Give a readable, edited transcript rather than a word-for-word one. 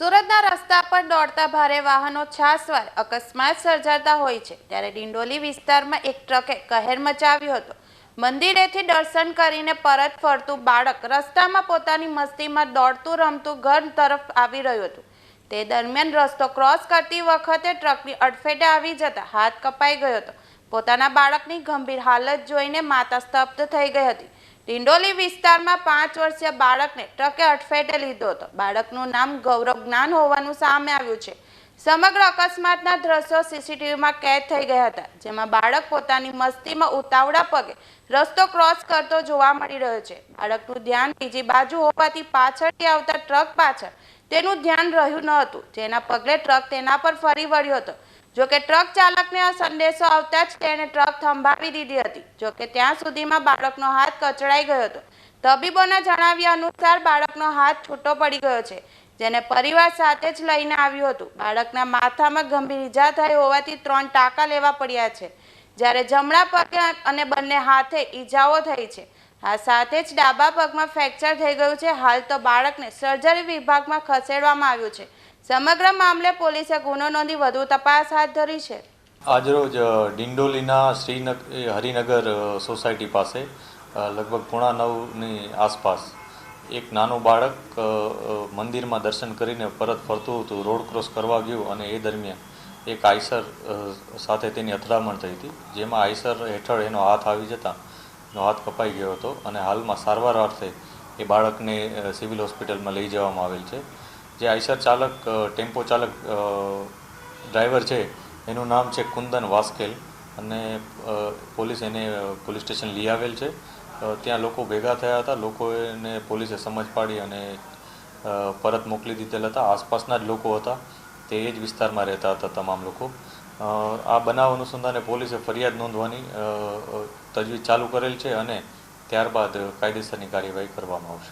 સુરતના રસ્તા પર દોડતા ભારે વાહનો છાસવાર અકસ્માત સર્જાતા હોય છે ત્યારે ડિંડોલી વિસ્તારમાં એક ટ્રકે કહેર મચાવ્યો હતો। મંદિરેથી દર્શન કરીને પરત ફરતું બાળક રસ્તામાં પોતાની મસ્તીમાં દોડતું રમતું ઘર તરફ આવી રહ્યું હતું। તે દરમિયાન રસ્તો ક્રોસ કરતી વખતે ટ્રકની અડફેટે આવી જતા હાથ કપાઈ ગયો હતો। પોતાના બાળકની ગંભીર હાલત જોઈને માતા સ્તબ્ધ થઈ ગઈ હતી। ડિંડોલી વિસ્તારમાં 5 વર્ષીય બાળકને ટ્રકે અડફેટે લીધો હતો। બાળકનું નામ ગૌરવ જ્ઞાન હોવાનું સામે આવ્યું છે। સમગ્ર અકસ્માતના દ્રશ્યો સીસીટીવીમાં કેદ થઈ ગયા હતા, જેમાં બાળક પોતાની મસ્તીમાં ઉતાવળા પગે રસ્તો ક્રોસ કરતો જોવા મળી રહ્યો છે। બાળકનું ધ્યાન બીજી બાજુ હોવાથી પાછળથી આવતા ટ્રક પાછળ તેનું ધ્યાન રહ્યું ન હતું, જેના પગલે ટ્રક તેના પર ફરી વળ્યો હતો। જોકે ટ્રક ચાલકને આ સંદેશો આવતા જ તેણે ટ્રક થંભાવી દીધી હતી। જોકે ત્યાં સુધીમાં બાળકનો હાથ કચડાઈ ગયો હતો। તબીબોના જણાવ્યા અનુસાર બાળકનો હાથ છૂટો પડી ગયો છે, જેને પરિવાર સાથે જ લઈને આવ્યું હતું। બાળકના માથામાં ગંભીર ઈજા થઈ હોવાથી 3 ટાંકા લેવા પડ્યા છે, જ્યારે જમણા પગે અને બંને હાથે ઈજાઓ થઈ છે। આ સાથે જ ડાબા પગમાં ફ્રેક્ચર થઈ ગયું છે। હાલ તો બાળકને સર્જરી વિભાગમાં ખસેડવામાં આવ્યું છે। સમગ્ર મામલે પોલીસે ગુનો નોંધી વધુ તપાસ હાથ ધરી છે। આજરોજ ડિંડોલીના હરિનગર સોસાયટી પાસે લગભગ 8:45ની આસપાસ એક નાનું બાળક મંદિરમાં દર્શન કરીને પરત ફરતું હતું, રોડ ક્રોસ કરવા ગયું અને એ દરમિયાન એક આઈસર સાથે તેની અથડામણ થઈ હતી, જેમાં આઈસર હેઠળ એનો હાથ આવી જતાં એનો હાથ કપાઈ ગયો હતો અને હાલમાં સારવાર અર્થે એ બાળકને સિવિલ હોસ્પિટલમાં લઈ જવામાં આવેલ છે। જે આઈસર ચાલક ટેમ્પો ચાલક ડ્રાઈવર છે એનું નામ છે કુંદન વાસ્કેલ અને પોલીસ એને પોલીસ સ્ટેશન લઈ આવેલ છે। ત્યાં લોકો ભેગા થયા હતા, લોકોને પોલીસે સમજ પાડી અને પરત મોકલી દીધેલ હતા। આસપાસના જ લોકો હતા, તે એ જ વિસ્તારમાં રહેતા હતા તમામ લોકો। આ બનાવ અનુસંધાને પોલીસે ફરિયાદ નોંધવાની તજવીજ ચાલુ કરેલ છે અને ત્યારબાદ કાયદેસરની કાર્યવાહી કરવામાં આવશે।